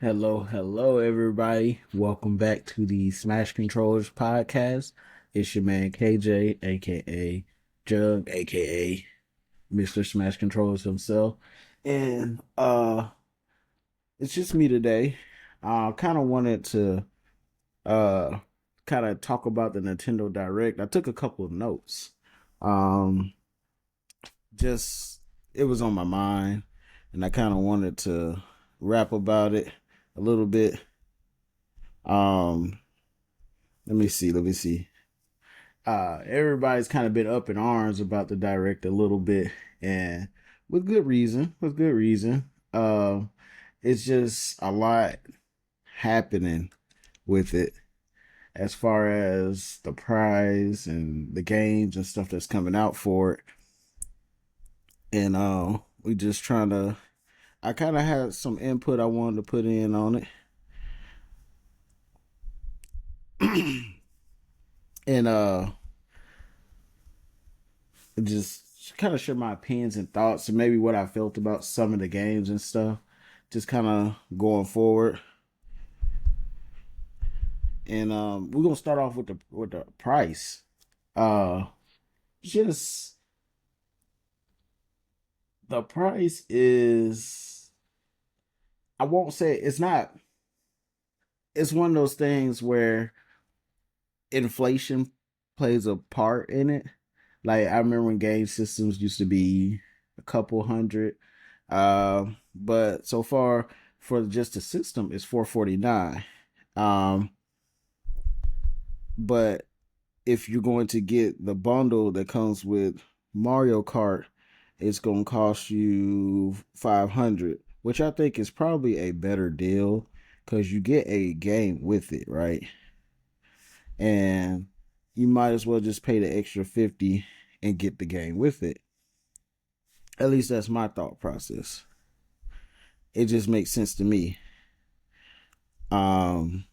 Hello, everybody. Welcome back to the Smash Controllers podcast. It's your man KJ, aka Jug, aka Mr. Smash Controllers himself. And it's just me today. I kind of wanted to uh kind of talk about the Nintendo Direct. I took a couple of notes. Um just it was on my mind and I kind of wanted to rap about it a little bit. Um let me see. Everybody's kind of been up in arms about the direct a little bit, and with good reason. With good reason. It's just a lot happening with it as far as the prize and the games and stuff that's coming out for it. And we just trying to. I kind of had some input I wanted to put in on it, and just kind of share my opinions and thoughts and maybe what I felt about some of the games and stuff. Just kind of going forward. And we're gonna start off with the price. Uh just the price is, I won't say it's not, it's one of those things where inflation plays a part in it. Like I remember when game systems used to be a couple hundred. But so far for just the system it's 449. Um, but if you're going to get the bundle that comes with Mario Kart, it's going to cost you 500, which I think is probably a better deal because you get a game with it, right? And you might as well just pay the extra 50 and get the game with it. At least that's my thought process. It just makes sense to me. Um,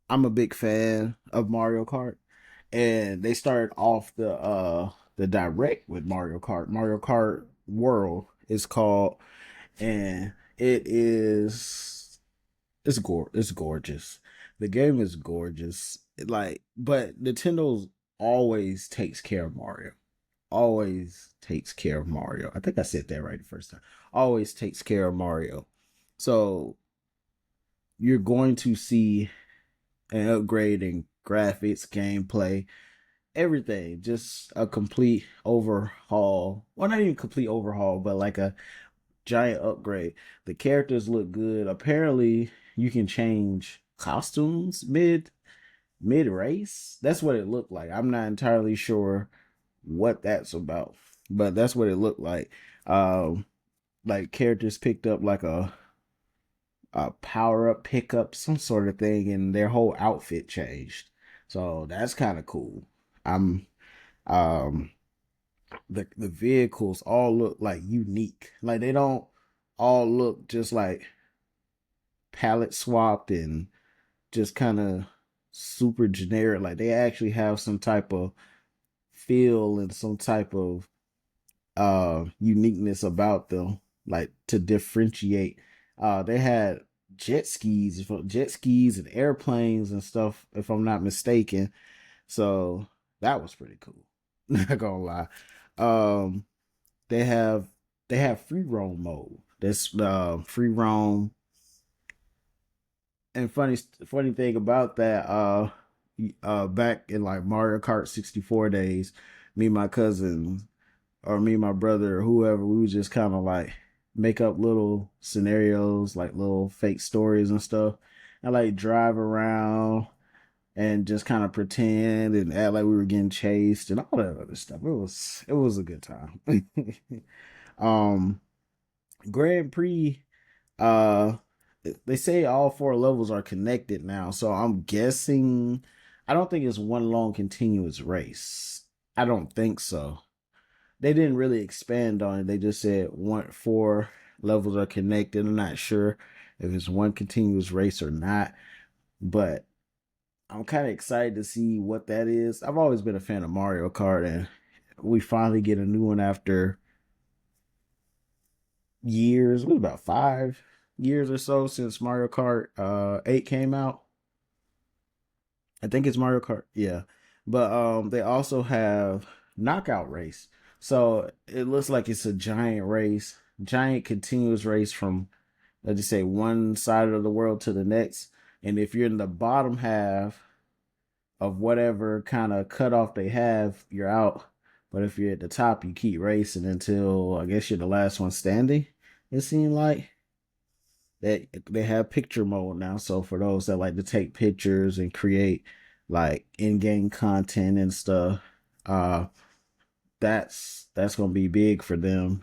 I'm a big fan of Mario Kart, and they started off the direct with Mario Kart. Mario Kart World is called, and it's gorgeous. The game is gorgeous. Like, but Nintendo's always takes care of Mario. Always takes care of Mario. I think I said that right the first time. Always takes care of Mario. So you're going to see an upgrade in graphics, gameplay, everything. Just a complete overhaul. Well, not even complete overhaul, but like a giant upgrade. The characters look good. Apparently, you can change costumes mid race. That's what it looked like. I'm not entirely sure what that's about, but that's what it looked like. Like characters picked up like a power up pickup, some sort of thing, and their whole outfit changed. So that's kind of cool. I'm um the vehicles all look like unique. Like they don't all look just like palette swapped and just kind of super generic. Like they actually have some type of feel and some type of uniqueness about them, like to differentiate. They had jet skis and airplanes and stuff, if I'm not mistaken. So that was pretty cool. Not gonna lie. Um, they have they have free roam mode. That's free roam. And funny thing about that, back in like Mario Kart 64 days, me and my cousins or me and my brother or whoever, we would just kind of like make up little scenarios, like little fake stories and stuff, and like drive around and just kind of pretend and act like we were getting chased and all that other stuff. It was a good time. um, Grand Prix, uh, they say all four levels are connected now, so I'm guessing. I don't think it's one long continuous race. I don't think so. They didn't really expand on it. They just said one four levels are connected. I'm not sure if it's one continuous race or not, but I'm kind of excited to see what that is. I've always been a fan of Mario Kart, and we finally get a new one after years, what about 5 years or so since Mario Kart 8 came out. I think it's Mario Kart, yeah. But they also have Knockout Race. So it looks like it's a giant race, giant continuous race from, let's just say, one side of the world to the next. And if you're in the bottom half of whatever kind of cutoff they have, you're out. But if you're at the top, you keep racing until I guess you're the last one standing. It seemed like that they have picture mode now. So for those that like to take pictures and create like in-game content and stuff, uh, that's gonna be big for them.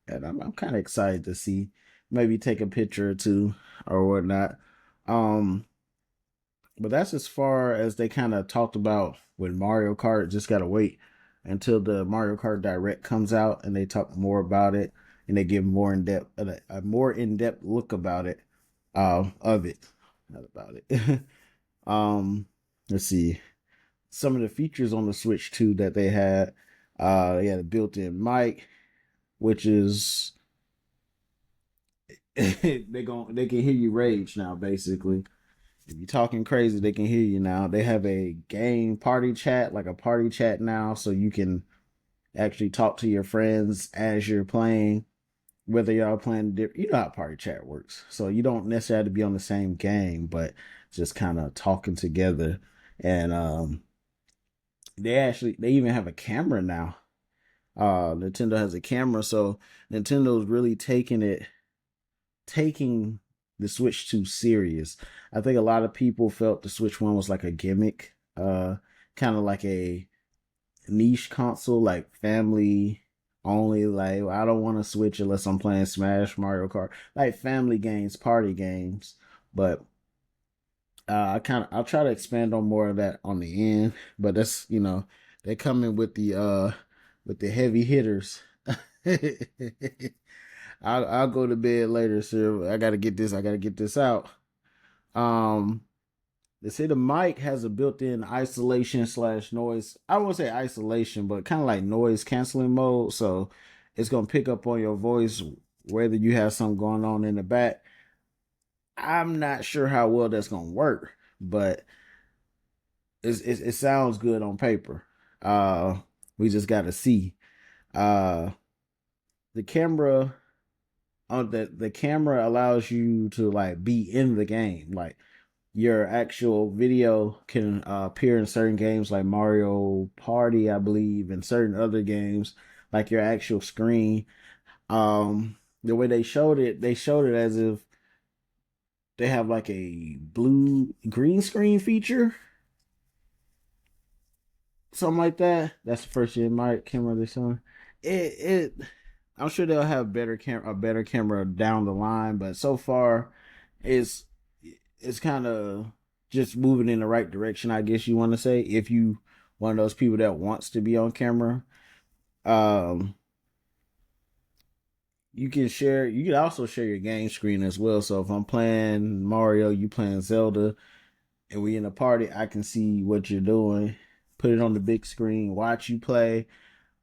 And I'm kind of excited to see, maybe take a picture or two or whatnot. Um, but that's as far as they kind of talked about with Mario Kart. Just gotta wait until the Mario Kart Direct comes out and they talk more about it and they give more in depth a more in depth look about it, of it, not about it. um, let's see some of the features on the Switch 2 that they had. They had a built-in mic, which is they can hear you rage now. Basically, if you're talking crazy, they can hear you now. They have a game party chat, like a party chat now, so you can actually talk to your friends as you're playing. Whether y'all playing different, you know how party chat works. So you don't necessarily have to be on the same game, but just kind of talking together. And they even have a camera now. Nintendo has a camera, so Nintendo's really taking the Switch 2 serious. I think a lot of people felt the Switch 1 was like a gimmick, kind of like a niche console, like family only. Like, I don't want to Switch unless I'm playing Smash, Mario Kart, like family games, party games. But I'll try to expand on more of that on the end. But that's, they come in with the heavy hitters. I'll go to bed later, sir. I gotta get this. I gotta get this out. Um, they say the mic has a built-in isolation slash noise. I won't say isolation, but kind of like noise canceling mode. So it's gonna pick up on your voice whether you have something going on in the back. I'm not sure how well that's gonna work, but it sounds good on paper. Uh, we just gotta see. Uh, the camera on the camera allows you to like be in the game. Like, your actual video can appear in certain games like Mario Party, I believe, and certain other games, like your actual screen. The way they showed it as if they have like a blue green screen feature, something like that. That's the first year my camera they're showing. It I'm sure they'll have a better camera down the line, but so far it's it's kind of just moving in the right direction, I guess you want to say, if you one of those people that wants to be on camera. Um you can also share your game screen as well. So if I'm playing Mario, you playing Zelda, and we in a party, I can see what you're doing, put it on the big screen, watch you play,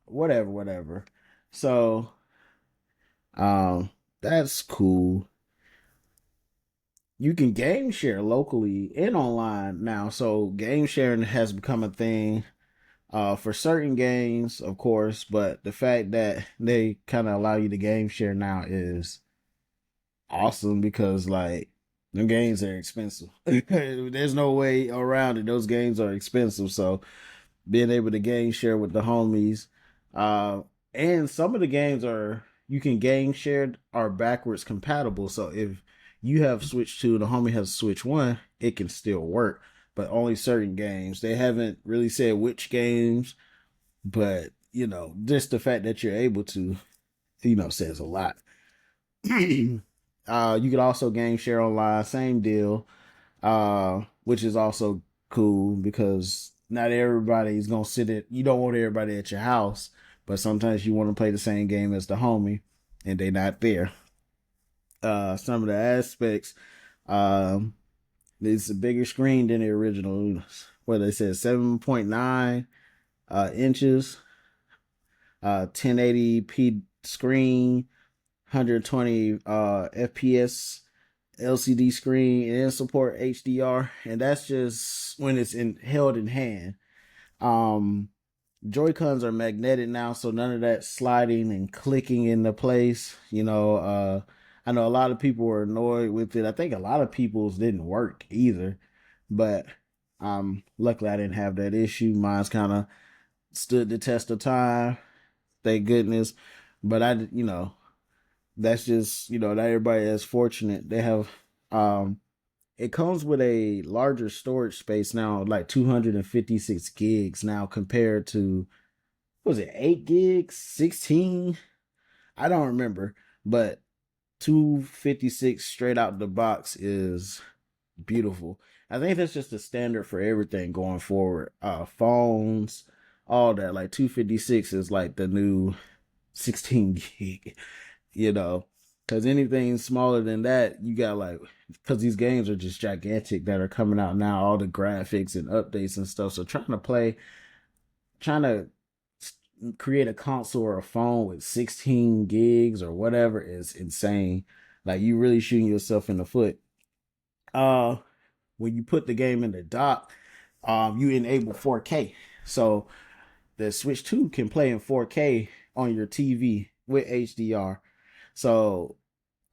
whatever. So um that's cool. You can game share locally and online now. So game sharing has become a thing for certain games, of course, but the fact that they kind of allow you to game share now is awesome because, like, them games are expensive. There's no way around it. Those games are expensive. So being able to game share with the homies, uh, and some of the games are you can game share are backwards compatible. So if you have Switch 2, the homie has Switch 1, it can still work, but only certain games. They haven't really said which games, but just the fact that you're able to, says a lot. You could also game share online, same deal, which is also cool because not everybody's gonna sit at. You don't want everybody at your house, but sometimes you want to play the same game as the homie, and they not there. Some of the aspects, um, it's a bigger screen than the original. What they said, 7.9 inches, 1080p screen, 120 FPS LCD screen and support HDR, and that's just when it's held in hand. Um, Joy Cons are magnetic now, so none of that sliding and clicking into place. I know a lot of people were annoyed with it. I think a lot of people's didn't work either, but luckily I didn't have that issue. Mine's kind of stood the test of time, thank goodness. But that's just not everybody is fortunate. They have it comes with a larger storage space now, like 256 gigs now compared to, what was it, 8 gigs, 16? I don't remember, but 256 straight out the box is beautiful. I think that's just the standard for everything going forward. Phones, all that. Like 256 is like the new 16 gig, you know. Because anything smaller than that, you got like, because these games are just gigantic that are coming out now, all the graphics and updates and stuff. So trying to create a console or a phone with 16 gigs or whatever is insane. Like, you really shooting yourself in the foot. Uh, when you put the game in the dock, you enable 4K. So the Switch 2 can play in 4K on your TV with HDR. So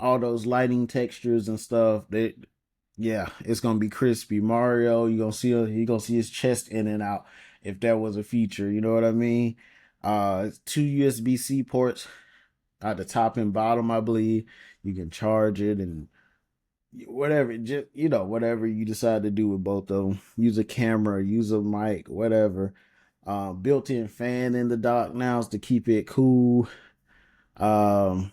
all those lighting textures and stuff, yeah, it's gonna be crispy. Mario, you gonna see his chest in and out if that was a feature. You know what I mean? Two USB-C ports at the top and bottom, I believe. You can charge it and whatever, just whatever you decide to do with both of them. Use a camera, use a mic, whatever. Built-in fan in the dock now is to keep it cool. Um,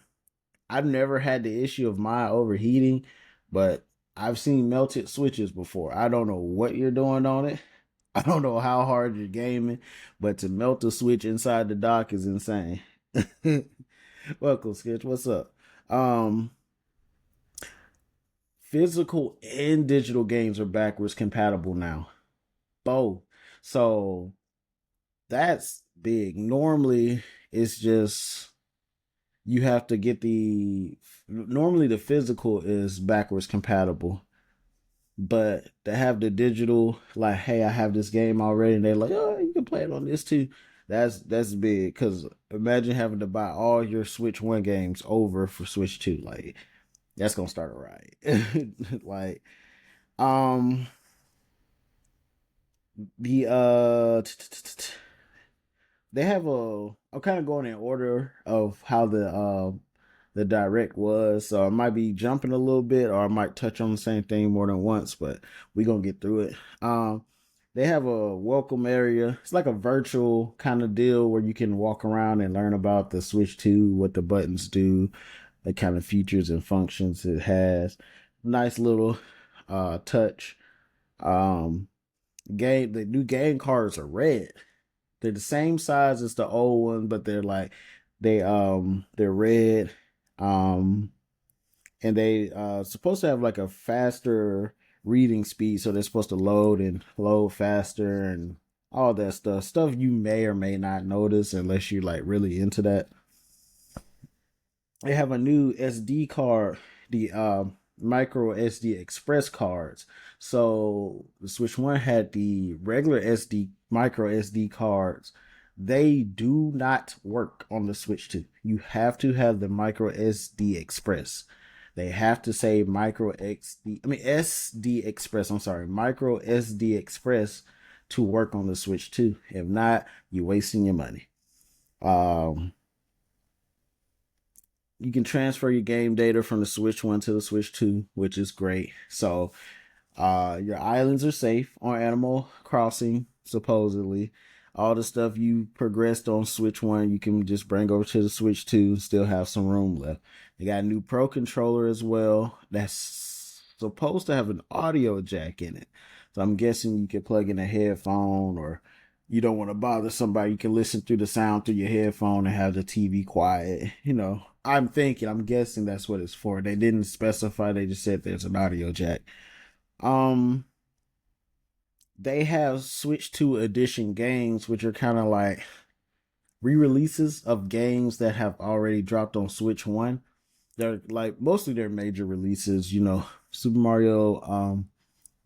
I've never had the issue of my overheating, but I've seen melted switches before. I don't know what you're doing on it. I don't know how hard you're gaming, but to melt a switch inside the dock is insane. Welcome, Sketch. What's up? Um, Physical and digital games are backwards compatible now. Both. So that's big. Normally, it's just you have to get normally the physical is backwards compatible, but to have the digital, like, hey, I have this game already, and they're like, oh, you can play it on this too. That's big, because imagine having to buy all your Switch 1 games over for Switch 2. Like, that's gonna start a riot. Like, um the they have I'm kind of going in order of how the direct was, so I might be jumping a little bit, or I might touch on the same thing more than once, but we gonna get through it. They have a welcome area. It's like a virtual kind of deal where you can walk around and learn about the Switch 2, what the buttons do, the kind of features and functions it has. Nice little touch. Um, the new game cards are red. They're the same size as the old one, but they're red. Um, and they supposed to have like a faster reading speed, so they're supposed to load faster and all that stuff you may or may not notice unless you're like really into that. They have a new SD card, the micro SD express cards. So the Switch 1 had the regular SD micro SD cards. They do not work on the Switch 2. You have to have the micro SD express. They have to say SD express. I'm sorry, micro SD express to work on the Switch 2. If not, you're wasting your money. Um, you can transfer your game data from the Switch 1 to the Switch 2, which is great. So your islands are safe on Animal Crossing, supposedly. All the stuff you progressed on Switch 1, you can just bring over to the Switch 2, still have some room left. They got a new Pro controller as well that's supposed to have an audio jack in it. So I'm guessing you can plug in a headphone, or you don't want to bother somebody, you can listen through the sound through your headphone and have the TV quiet. I'm guessing that's what it's for. They didn't specify, they just said there's an audio jack. Um, they have Switch 2 edition games, which are kind of like re-releases of games that have already dropped on Switch 1. they're like mostly their major releases, Super Mario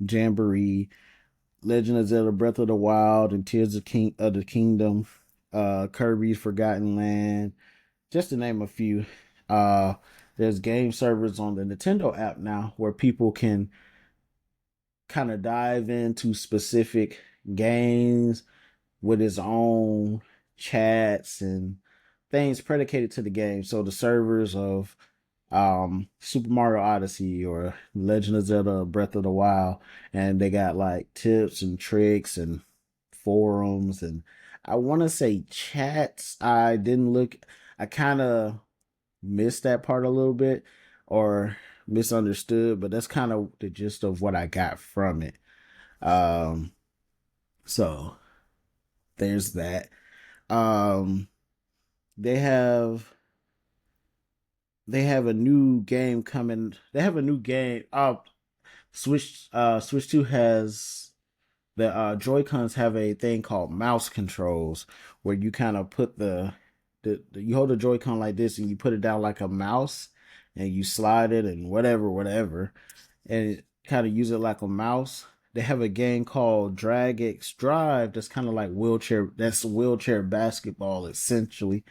Jamboree, Legend of Zelda Breath of the Wild, and Tears of the Kingdom, Kirby's Forgotten Land, just to name a few. Uh there's game servers on the Nintendo app now where people can kind of dive into specific games with its own chats and things predicated to the game. So the servers of Super Mario Odyssey or Legend of Zelda Breath of the Wild, and they got like tips and tricks and forums, and I want to say chats. I didn't look. I kind of missed that part a little bit or misunderstood, but that's kind of the gist of what I got from it. Um, so there's that. Um, they have they have a new game coming. They have a new game. Switch 2 has the Joy Cons have a thing called mouse controls where you kind of put you hold the Joy Con like this and you put it down like a mouse and you slide it and whatever, and it kind of use it like a mouse. They have a game called Drag X Drive that's kind of like wheelchair basketball essentially,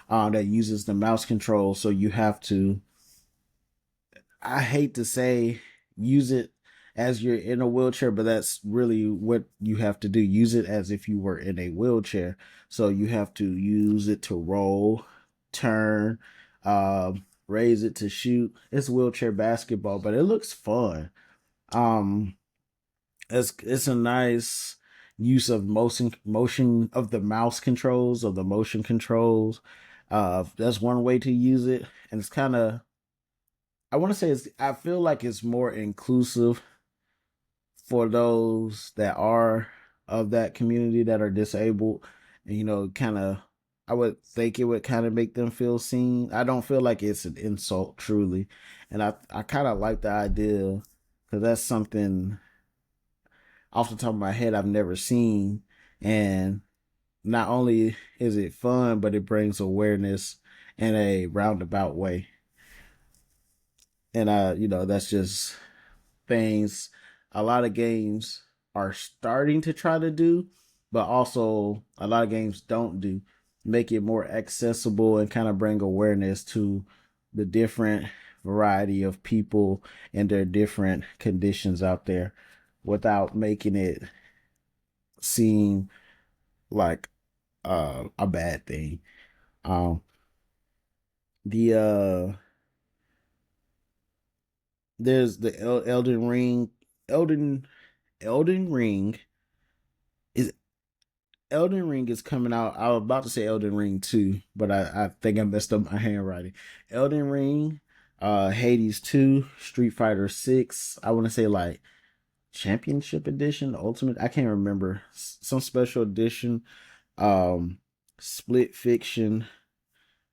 that uses the mouse control. So you have to, I hate to say, use it as you're in a wheelchair, but that's really what you have to do. Use it as if you were in a wheelchair. So you have to use it to roll, turn, raise it to shoot. It's wheelchair basketball, but it looks fun. Um, it's a nice use of motion of the mouse controls, of the motion controls. That's one way to use it, and it's kind of, I want to say it's, I feel like it's more inclusive for those that are of that community that are disabled, and kind of, I would think it would kind of make them feel seen. I don't feel like it's an insult truly, and I kind of like the idea because that's something off the top of my head I've never seen, and not only is it fun, but it brings awareness in a roundabout way. And that's just things a lot of games are starting to try to do, but also a lot of games don't do. Make it more accessible and kind of bring awareness to the different variety of people and their different conditions out there without making it seem like a bad thing. Um the there's the Elden Ring. Elden Ring is Elden Ring is coming out. I was about to say Elden Ring 2, but I think I messed up my handwriting. Elden Ring, Hades 2, Street Fighter 6. I want to say like Championship Edition, Ultimate. I can't remember. Some special edition. Um, Split Fiction,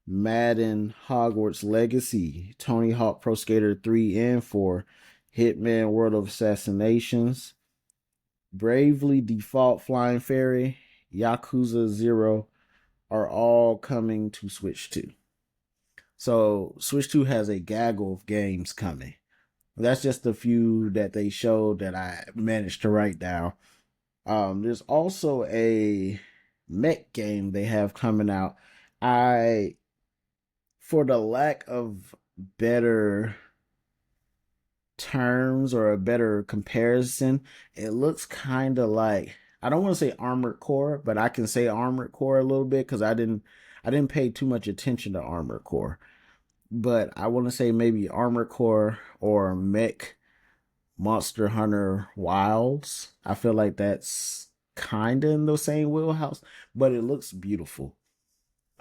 Madden, Hogwarts Legacy, Tony Hawk Pro Skater 3 and 4, Hitman World of Assassinations, Bravely Default Flying Fairy, Yakuza 0 are all coming to Switch 2. So Switch 2 has a gaggle of games coming. That's just a few that they showed that I managed to write down. There's also a mech game they have coming out. I For the lack of better terms or a better comparison, it looks kind of like, I don't want to say Armored Core, but I can say Armored Core a little bit because I didn't pay too much attention to Armored Core. But I want to say maybe Armored Core or Mech Monster Hunter Wilds. I feel like that's kind of in the same wheelhouse, but it looks beautiful.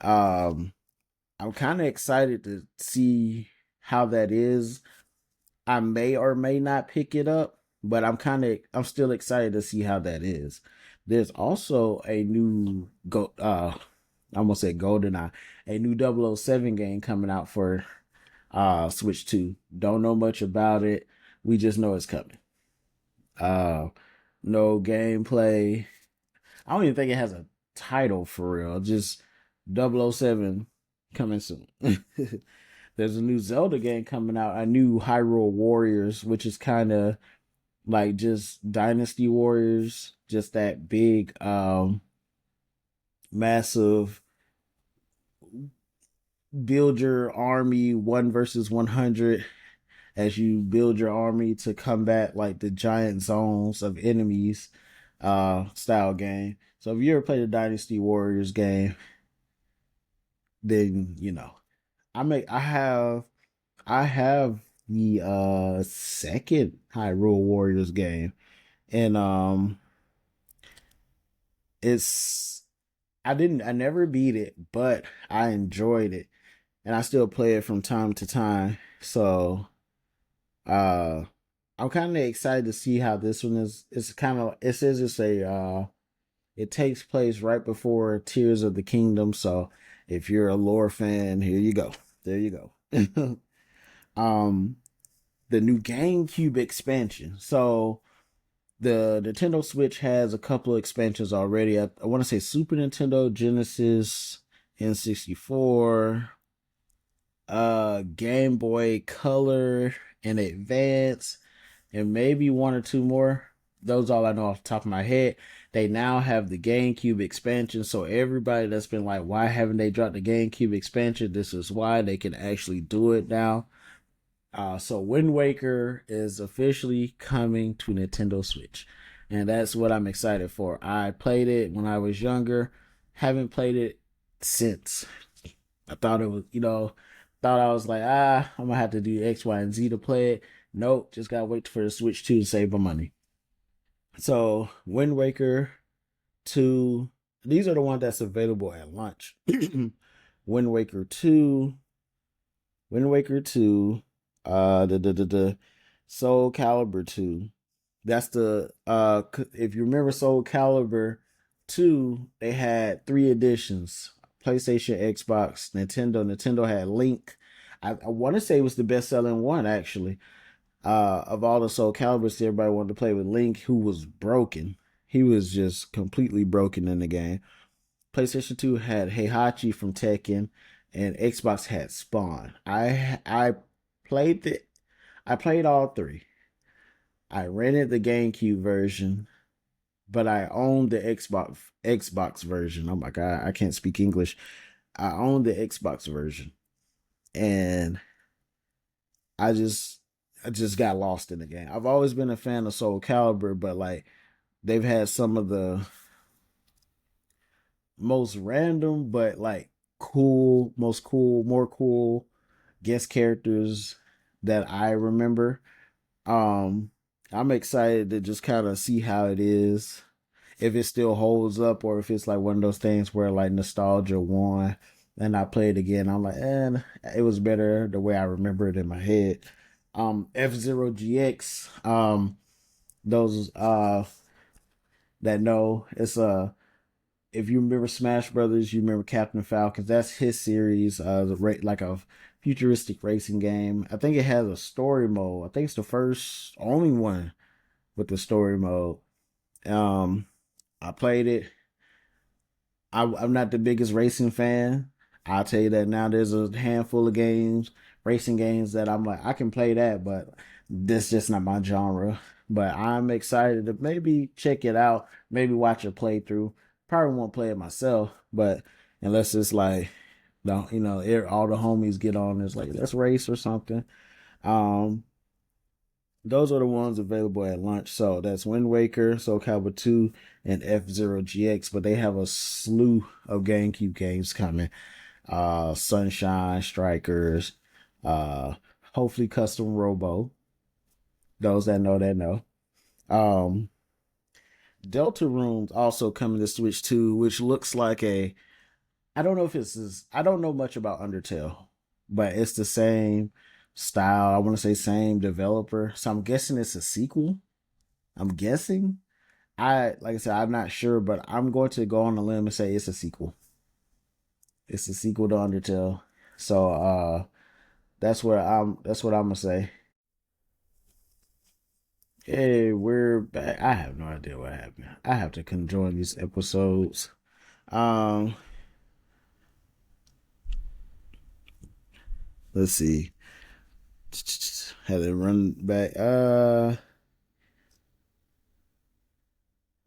Um, I'm kind of excited to see how that is. I may or may not pick it up, but I'm still excited to see how that is. There's also a new I almost said GoldenEye, a new 007 game coming out for Switch 2. Don't know much about it. We just know it's coming. Uh no gameplay. I don't even think it has a title for real. Just 007 coming soon. There's a new Zelda game coming out, a new Hyrule Warriors, which is kind of like just Dynasty Warriors, just that big, massive build your army 1 versus 100 as you build your army to combat like the giant zones of enemies style game. So if you ever played the Dynasty Warriors game, then you know. I have the second Hyrule Warriors game. And it's I never beat it, but I enjoyed it. And I still play it from time to time. So uh I'm kind of excited to see how this one is. It's kind of, it says it's a it takes place right before Tears of the Kingdom. So if you're a lore fan, here you go. There you go. um the new GameCube expansion. So the Nintendo Switch has a couple of expansions already. I want to say Super Nintendo, Genesis, N64, Game Boy Color and Advance, and maybe one or two more. Those all I know off the top of my head. They now have the GameCube expansion, so everybody that's been like, why haven't they dropped the GameCube expansion? This is why they can actually do it now. So Wind Waker is officially coming to Nintendo Switch, and that's what I'm excited for. I played it when I was younger, haven't played it since. I thought it was, thought I was like, I'm gonna have to do X, Y, and Z to play it. Nope, just gotta wait for the Switch 2 to save my money. So Wind Waker 2, these are the ones that's available at launch. Wind Waker 2, Wind Waker 2, the Soul Calibur 2. That's the if you remember Soul Calibur 2, they had 3 editions. PlayStation, Xbox, Nintendo. Nintendo had Link. I want to say it was the best selling one actually. Of all the Soul Caliburs, everybody wanted to play with Link, who was broken. He was just completely broken in the game. PlayStation 2 had Heihachi from Tekken, and Xbox had Spawn. I played the I played all three. I rented the GameCube version, but I owned the Xbox version. Oh my god, I can't speak English. I owned the Xbox version, and I just I just got lost in the game. I've always been a fan of Soul Calibur, but like they've had some of the most random but like more cool guest characters that I remember. Um I'm excited to just kind of see how it is, if it still holds up, or if it's like one of those things where like nostalgia won and I play it again. I'm like, it was better the way I remember it in my head. F-Zero GX, those that know, it's if you remember Smash Brothers, you remember Captain Falcons. That's his series, like a futuristic racing game. I think it has a story mode. I think it's the first, only one with the story mode. Um, I played it. I'm not the biggest racing fan. I'll tell you that now. There's a handful of games, racing games, that I'm like, I can play that, but this just not my genre. But I'm excited to maybe check it out, maybe watch a playthrough. Probably won't play it myself, but unless it's like, all the homies get on, it's like, let's race or something. Um, those are the ones available at launch. So that's Wind Waker, Soul Calibur 2, and F-Zero GX. But they have a slew of GameCube games coming. Sunshine, Strikers, uh, hopefully Custom Robo. Those that know. Um, Deltarune also coming to Switch 2, which looks like I don't know if I don't know much about Undertale, but it's the same style. I want to say same developer. So I'm guessing it's a sequel. I'm guessing. Like I said, I'm not sure, but I'm going to go on a limb and say it's a sequel. It's a sequel to Undertale. So that's what I'm gonna say. Hey, we're back. I have no idea what happened. I have to conjoin these episodes. Um Let's see. Had to run back.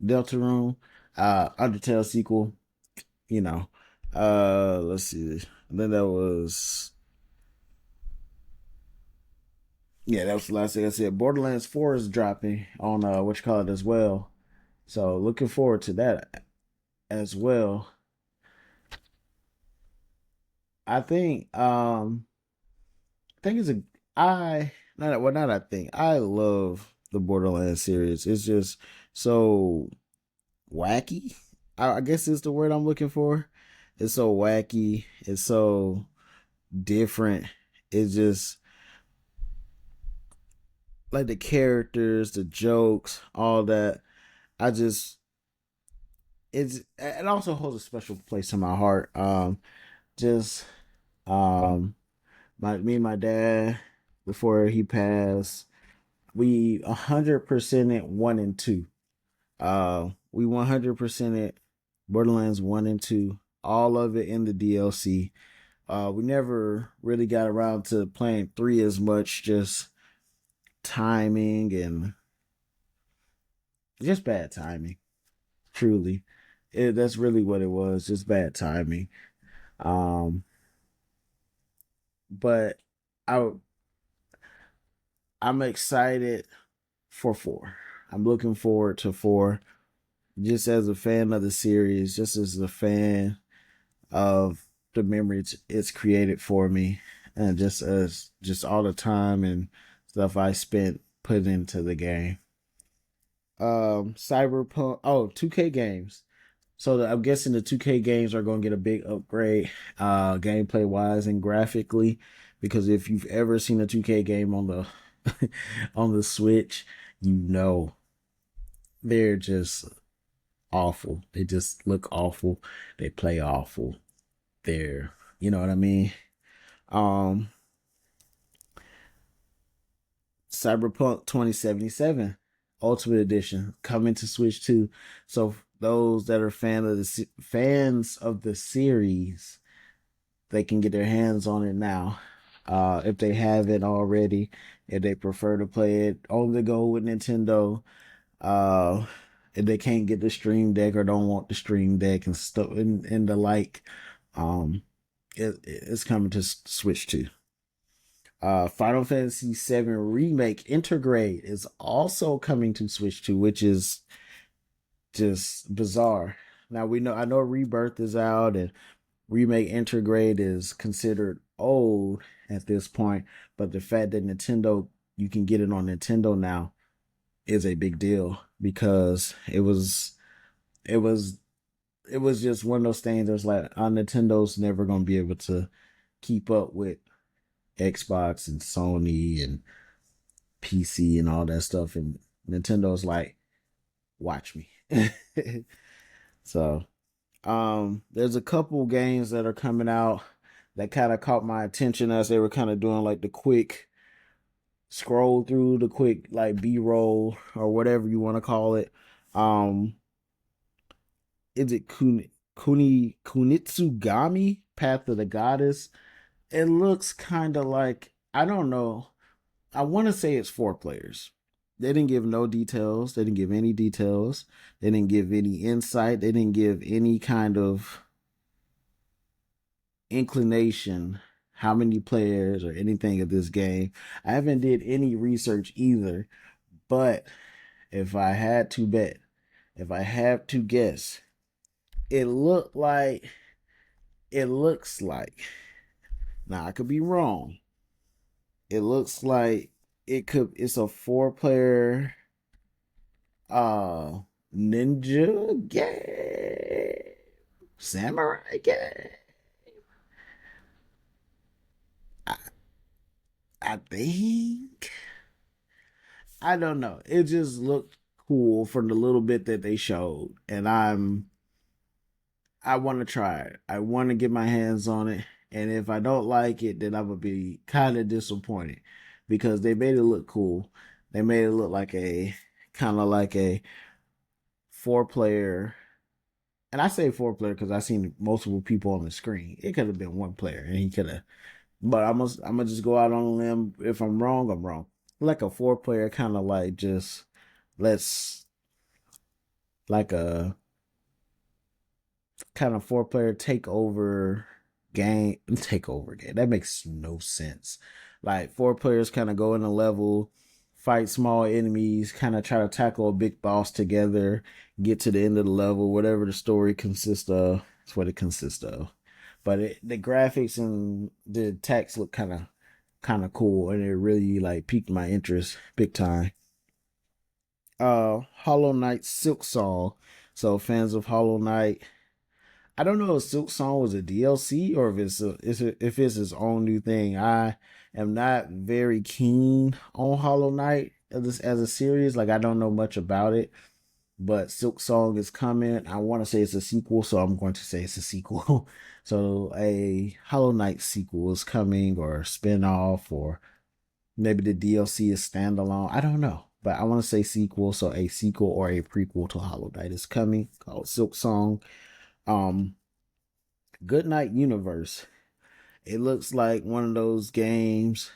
Deltarune, Undertale sequel. You know, let's see. Then that was that was the last thing I said. Borderlands 4 is dropping on what you call it as well. So looking forward to that as well. I think it's a I not well not I think I love the Borderlands series. It's just so wacky. I guess is the word I'm looking for. It's so wacky. It's so different. It's just like the characters, the jokes, all that. I just it also holds a special place in my heart. Just um me and my dad before he passed, we 100% it 1 and 2. We 100% it Borderlands 1 and 2, all of it in the DLC. We never really got around to playing 3 as much, just timing and just bad timing. Truly, that's really what it was, just bad timing. Um, but I I'm excited for 4. I'm looking forward to 4. Just as a fan of the series, just as a fan of the memories it's created for me, and just as just all the time and stuff I spent putting into the game. Cyberpunk, 2K games. So I'm guessing the 2K games are going to get a big upgrade, gameplay wise and graphically, because if you've ever seen a 2K game on the on the Switch, you know they're just awful. They just look awful. They play awful. They're, you know what I mean? Um, Cyberpunk 2077 Ultimate Edition coming to Switch 2. So those that are fans of the series, they can get their hands on it now. If they haven't already, if they prefer to play it on the go with Nintendo, uh, if they can't get the Stream Deck or don't want the Stream Deck and stuff and the like, um, it's coming to Switch 2. Final Fantasy VII Remake Intergrade is also coming to Switch 2, which is just bizarre. Now I know Rebirth is out and Remake Intergrade is considered old at this point, but the fact that you can get it on Nintendo now is a big deal because it was it was just one of those things that's like Nintendo's never gonna be able to keep up with Xbox and Sony and PC and all that stuff, and Nintendo's like, watch me. So, there's a couple games that are coming out that kind of caught my attention as they were kind of doing like the quick scroll through, the quick like B-roll or whatever you want to call it. Um, is it Kunitsugami Path of the Goddess? It looks kind of like, I don't know. I want to say it's 4 players. They didn't give no details. They didn't give any details. They didn't give any insight. They didn't give any kind of inclination how many players or anything of this game. I haven't did any research either, but if I had to bet, if I have to guess, it looks like, now I could be wrong. It looks like it's a 4 player uh ninja game, samurai game. I, I think, I don't know. It just looked cool from the little bit that they showed, and I want to try it. I want to get my hands on it, and if I don't like it, then I would be kind of disappointed because they made it look cool. They made it look like a kind of like a 4 player, and I say 4 player because I seen multiple people on the screen. It could have been 1 player, and he could have But I'm gonna just go out on a limb. If I'm wrong, I'm wrong. Like a 4 player kind of like just let's like a kind of 4 player takeover game. That makes no sense. Like 4 players kind of go in a level, fight small enemies, kind of try to tackle a big boss together, get to the end of the level, whatever the story consists of. That's what it consists of. But the graphics and the text look kind of cool, and it really like piqued my interest big time. Hollow Knight Silk Song. So fans of Hollow Knight, I don't know if Silk Song was a DLC or if it's his own new thing. I am not very keen on Hollow Knight as a series. Like I don't know much about it, but Silk Song is coming. I want to say it's a sequel, so I'm going to say it's a sequel. So a Hollow Knight sequel is coming, or a spin-off, or maybe the DLC is standalone. I don't know. But I want to say sequel, so a sequel or a prequel to Hollow Knight is coming called Silk Song. Um Goodnight Universe. It looks like one of those games,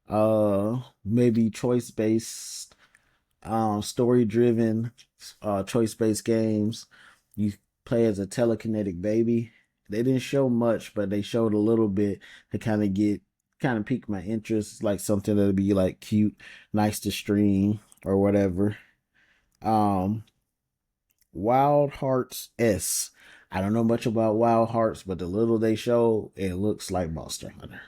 maybe choice based, story driven, choice based games. You play as a telekinetic baby. They didn't show much, but they showed a little bit to kind of pique my interest. It's like something that'll be like cute, nice to stream or whatever. Um, Wild Hearts S. I don't know much about Wild Hearts, but the little they show, it looks like Monster Hunter.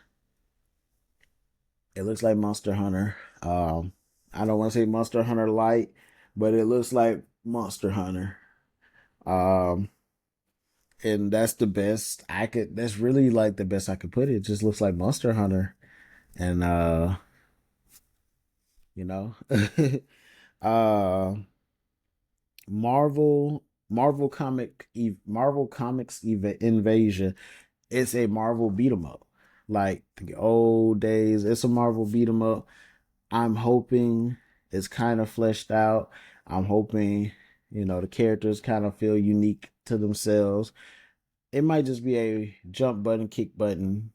It looks like Monster Hunter. I don't want to say Monster Hunter Light, but it looks like Monster Hunter. Um, and that's the best I could. That's really like the best I could put it. It just looks like Monster Hunter, and you know, uh, Marvel Comics Invasion. It's a Marvel beat 'em up, like the old days. It's a Marvel beat 'em up. I'm hoping it's kind of fleshed out. I'm hoping, the characters kind of feel unique to themselves. It might just be a jump button, kick button,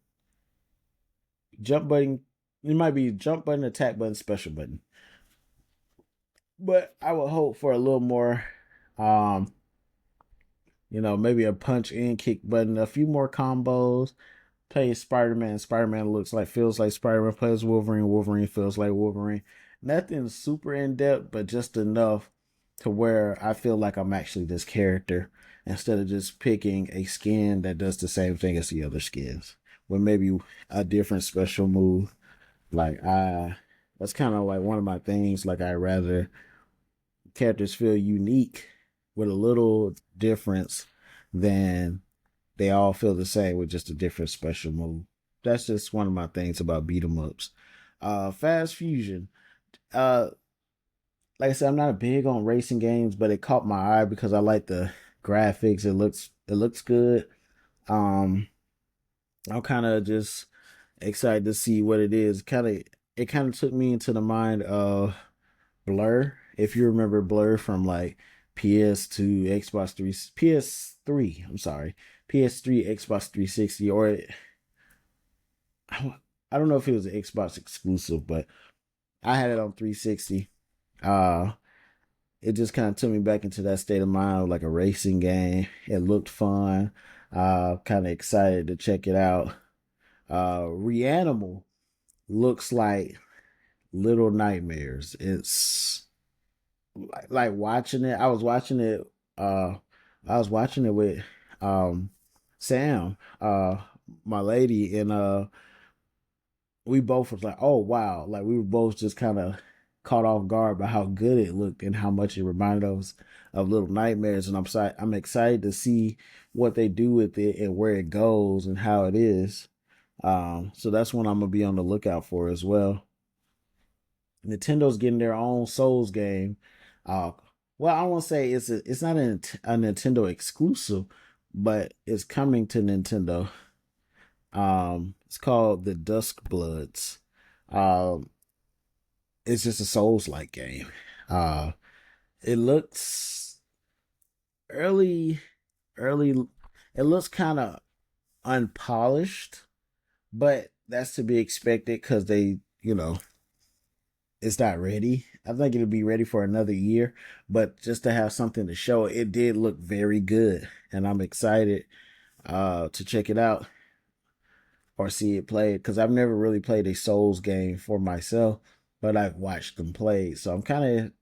jump button. It might be jump button, attack button, special button. But I would hope for a little more, um, maybe a punch in, kick button, a few more combos. Plays Spider-Man. Spider-Man feels like Spider-Man. Plays Wolverine. Wolverine feels like Wolverine. Nothing super in depth, but just enough to where I feel like I'm actually this character instead of just picking a skin that does the same thing as the other skins with maybe a different special move. Like that's kind of like one of my things. Like I rather characters feel unique with a little difference than they all feel the same with just a different special move. That's just one of my things about beat 'em ups. Fast Fusion. Uh, like I said, I'm not big on racing games, but it caught my eye because I like the graphics. It looks good. Um, I'm kind of just excited to see what it is. It kind of took me into the mind of Blur. If you remember Blur from like PS2, Xbox 3, PS3. I'm sorry, PS3, Xbox 360, or I don't know if it was an Xbox exclusive, but I had it on 360. Uh, it just kind of took me back into that state of mind of like a racing game. It looked fun. Kind of excited to check it out. Reanimal looks like Little Nightmares. It's like watching it. Uh, I was watching it with um Sam, my lady, and we both was like, oh wow, like we were both just kind of caught off guard by how good it looked and how much it reminded us of Little Nightmares. And I'm excited to see what they do with it and where it goes and how it is. So that's one I'm gonna be on the lookout for as well. Nintendo's getting their own Souls game. Uh, well, I won't say it's not a Nintendo exclusive, but it's coming to Nintendo. It's called the Dusk Bloods. Um, it's just a Souls like game. Uh, it looks early, early. It looks kind of unpolished, but that's to be expected because they, it's not ready. I think it'll be ready for another year, but just to have something to show, it did look very good, and I'm excited to check it out or see it played because I've never really played a Souls game for myself, but I've watched them play, so I'm kind of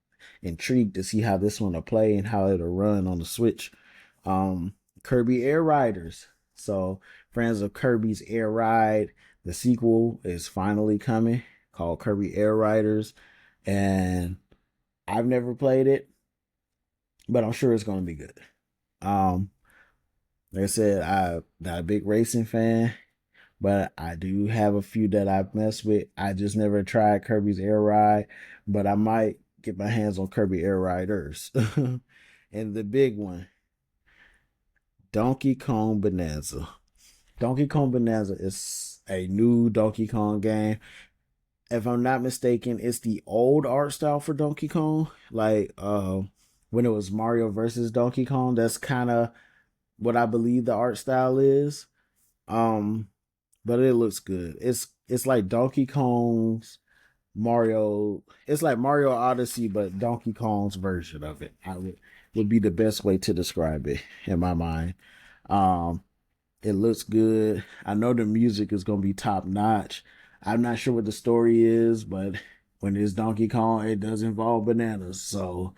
intrigued to see how this one will play and how it'll run on the Switch. Um, Kirby Air Riders. So, friends of Kirby's Air Ride, the sequel is finally coming called Kirby Air Riders, and I've never played it, but I'm sure it's going to be good. Um, like I said, I'm not a big racing fan, but I do have a few that I've messed with. I just never tried Kirby's Air Ride, but I might get my hands on Kirby Air Riders. And the big one, Donkey Kong Bonanza. Donkey Kong Bonanza is a new Donkey Kong game. If I'm not mistaken, it's the old art style for Donkey Kong. Like when it was Mario versus Donkey Kong, that's kind of what I believe the art style is. Um but it looks good. It's like Donkey Kong's Mario. It's like Mario Odyssey, but Donkey Kong's version of it. I would be the best way to describe it in my mind. Um, it looks good. I know the music is gonna be top notch. I'm not sure what the story is, but when it's Donkey Kong, it does involve bananas. So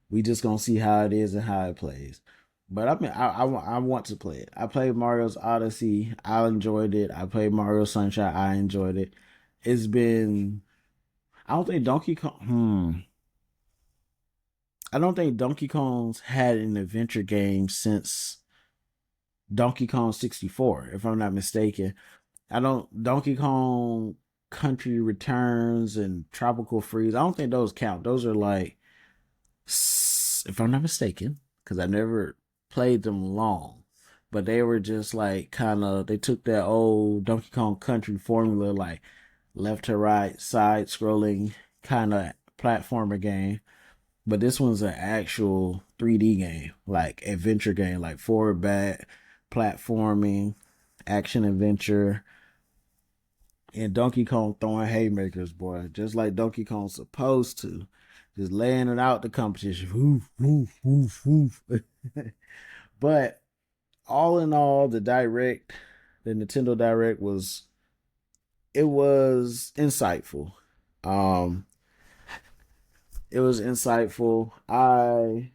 we just gonna see how it is and how it plays. But I mean, I want to play it. I played Mario's Odyssey. I enjoyed it. I played Mario Sunshine. I enjoyed it. It's been. I don't think Donkey Kong. I don't think Donkey Kong's had an adventure game since Donkey Kong 64, if I'm not mistaken. I don't. Donkey Kong Country Returns and Tropical Freeze. I don't think those count. Those are like, if I'm not mistaken, because I never played them long, but they were just like kind of. They took that old Donkey Kong Country formula, like left to right, side scrolling kind of platformer game. But this one's an actual 3D game, like adventure game, like forward back, platforming, action adventure, and Donkey Kong throwing haymakers, boy, just like Donkey Kong's supposed to. Just laying it out the competition. Woof, woof, woof, woof. But all in all, the Nintendo Direct was insightful. Um, it was insightful. I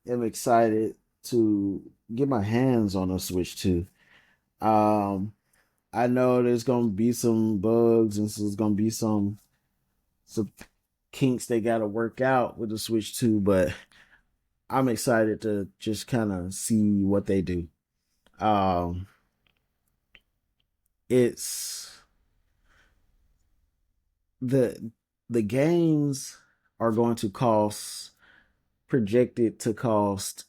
am excited to get my hands on a Switch 2. Um, I know there's gonna be some bugs and there's gonna be some kinks they gotta work out with the Switch 2, but I'm excited to just kind of see what they do. Um, it's the the games are going to cost projected to cost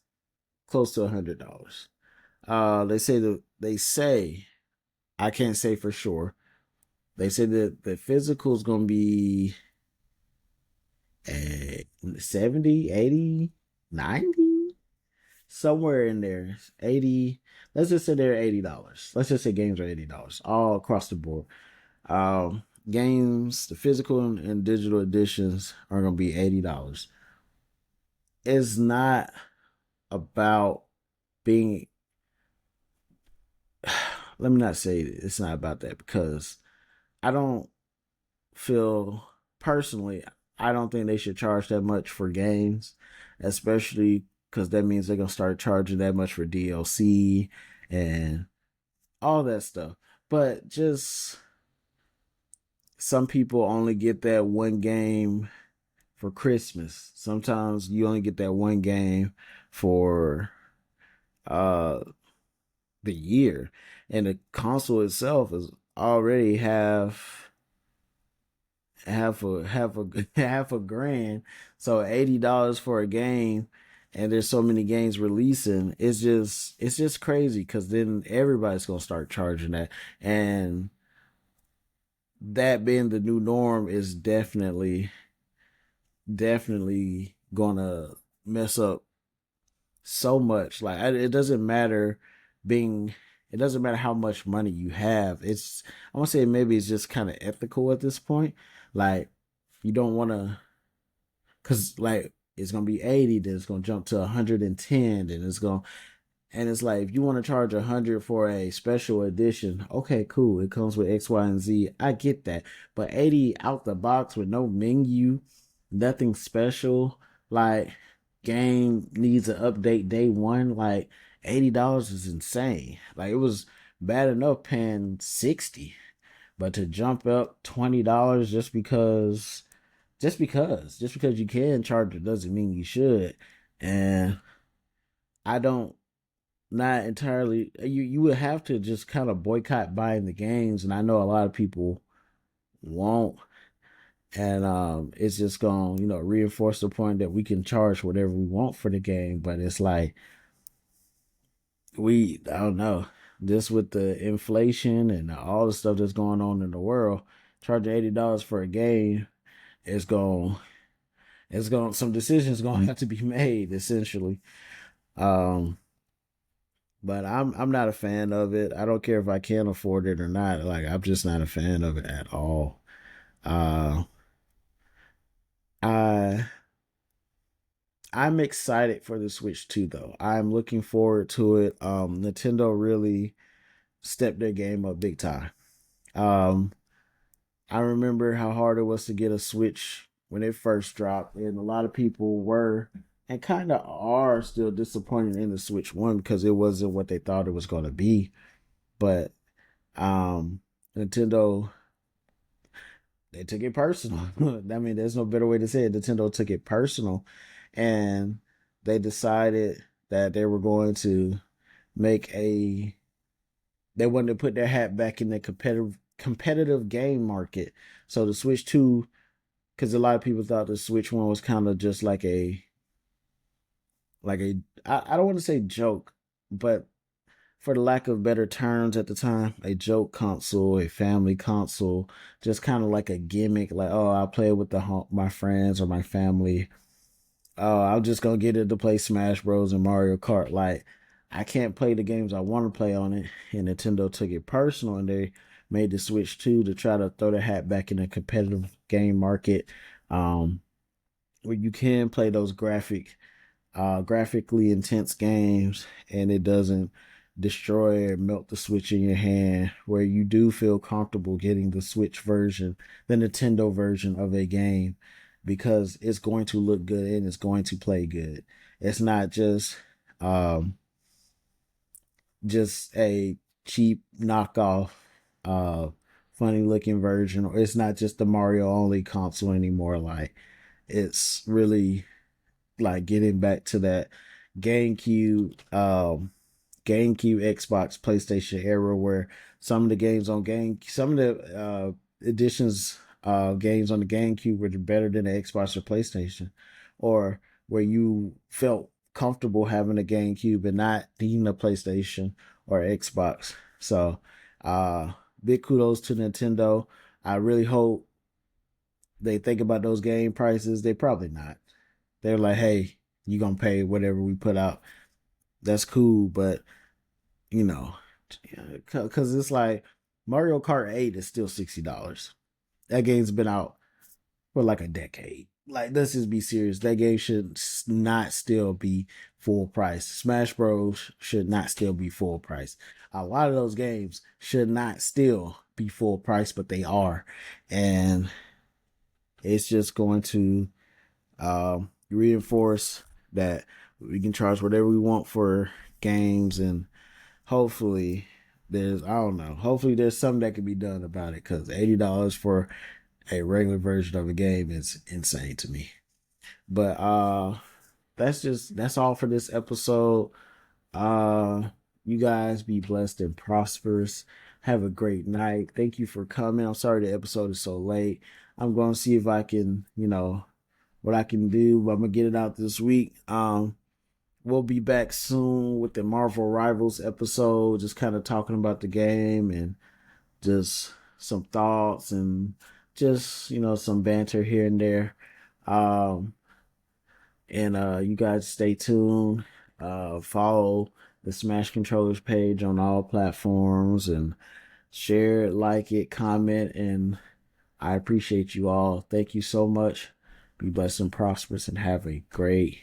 close to $100. They say I can't say for sure. They say that the physical is going to be 70, 80, 90, somewhere in there. 80. Let's just say they're $80. Let's just say games are $80 all across the board. Games, the physical and digital editions are going to be $80. It's not about being, let me not say it's not about that because I don't feel personally, I don't think they should charge that much for games, especially because that means they're gonna start charging that much for DLC and all that stuff. But just some people only get that one game for Christmas. Sometimes you only get that one game for uh the year, and the console itself is already half a half a grand. So $80 for a game, and there's so many games releasing. It's just crazy because then everybody's gonna start charging that, and that being the new norm is definitely gonna mess up so much. Like it doesn't matter being it doesn't matter how much money you have. It's I want to say maybe it's just kind of ethical at this point. Like you don't want to, cause like it's gonna be 80, then it's gonna jump to 110, then it's gonna, and it's like if you want to charge 100 for a special edition, okay, cool. It comes with X, Y, and Z. I get that, but 80 out the box with no menu, nothing special. Like game needs an update day one. Like $80 is insane. Like it was bad enough paying 60, but to jump up $20 just because you can charge it doesn't mean you should. And I don't, not entirely, you would have to just kind of boycott buying the games, and I know a lot of people won't. And it's just going to reinforce the point that we can charge whatever we want for the game. But it's like I don't know, this with the inflation and all the stuff that's going on in the world, charging $80 for a game is going some decisions going to have to be made essentially. um but I'm not a fan of it. I don't care if I can afford it or not. Like I'm just not a fan of it at all. uh I I'm excited for the Switch 2 though. I'm looking forward to it. Nintendo really stepped their game up big time. Um, I remember how hard it was to get a Switch when it first dropped, and a lot of people were and kind of are still disappointed in the Switch 1 because it wasn't what they thought it was going to be. But um, Nintendo, they took it personal. I mean, there's no better way to say it. Nintendo took it personal, and they decided that they were going to make a they wanted to put their hat back in the competitive game market. So the Switch 2, because a lot of people thought the Switch 1 was kind of just like a I don't want to say joke, but for the lack of better terms at the time, a joke console, a family console, just kind of like a gimmick, like, oh, I'll play it with my friends or my family. Oh, I'm just gonna get it to play Smash Bros and Mario Kart. Like, I can't play the games I want to play on it, and Nintendo took it personal, and they made the Switch 2 to try to throw their hat back in the competitive game market, um, where you can play those graphically intense games, and it doesn't destroy or melt the Switch in your hand. Where you do feel comfortable getting the Switch version, the Nintendo version of a game, because it's going to look good and it's going to play good. It's not um just a cheap knockoff uh funny looking version, or it's not just the Mario only console anymore. Like it's really like getting back to that GameCube, GameCube, Xbox, PlayStation era, where some of the games on some of the editions, games on the GameCube were better than the Xbox or PlayStation, or where you felt comfortable having a GameCube and not needing a PlayStation or Xbox. So, uh, big kudos to Nintendo. I really hope they think about those game prices. They probably not. They're like, hey, you gonna pay whatever we put out. That's cool, but you know, because it's like Mario Kart 8 is still $60. That game's been out for like a decade. Like, let's just be serious. That game should not still be full price. Smash Bros. Should not still be full price. A lot of those games should not still be full price, but they are. And it's just going to reinforce that we can charge whatever we want for games, and hopefully there's, I don't know, hopefully there's something that can be done about it, because $80 for a regular version of a game is insane to me. But that's all for this episode. uh you guys be blessed and prosperous. Have a great night. Thank you for coming. I'm sorry the episode is so late. I'm going to see if I can, what I can do, but I'm gonna get it out this week. We'll be back soon with the Marvel Rivals episode, just kind of talking about the game and just some thoughts and just, some banter here and there. Um, and you guys stay tuned. Follow the Smash Controllers page on all platforms and share it, like it, comment, and I appreciate you all. Thank you so much. Be blessed and prosperous and have a great